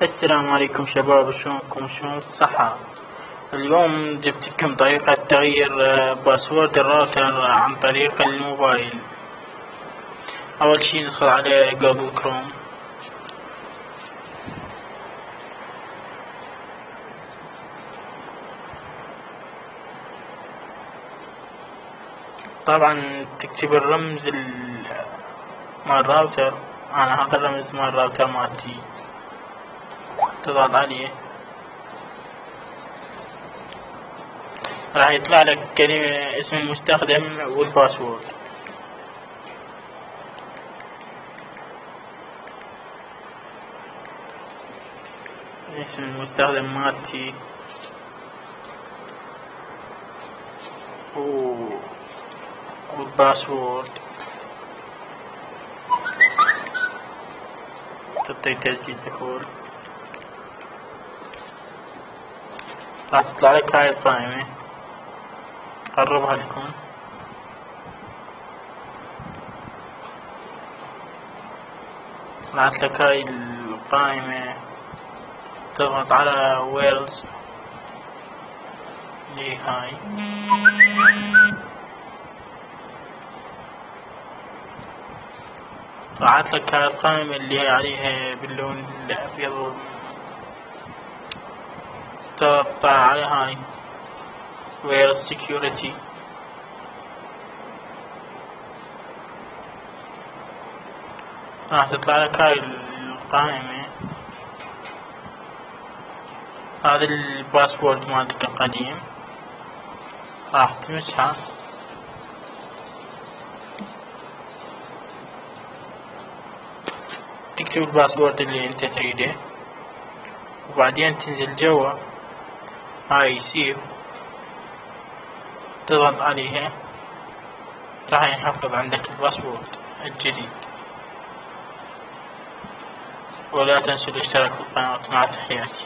السلام عليكم شباب، شلونكم؟ شلون الصحة؟ اليوم جبت لكم طريقة تغيير باسورد الراوتر عن طريق الموبايل. أول شي ندخل على جوجل كروم. طبعا تكتب الرمز مال الراوتر. أنا هذا الرمز مال الراوتر مالتي، تضغط عليه راح يطلع لك كلمة اسم المستخدم والباسورد. اسم المستخدم مالتي والباسورد، تعطي تسجيل دخول. راح تطلع لك هاي القائمة، قربها لكم. طلعت لك هاي القائمة، تضغط على ويلز اللي هاي، طلعت لك هاي القائمة اللي عليها باللون الأبيض، تضغط على هاي وير سكيورتي. راح تطلع لك هاي القائمة. هذا الباسورد مالتك القديم، راح تمسحه، تكتب الباسورد اللي انت تريده، وبعدين تنزل جوا هاي سيف، تضغط عليها، راح يحفظ عندك الباسورد الجديد. ولا تنسوا الاشتراك في القناة. مع تحياتي.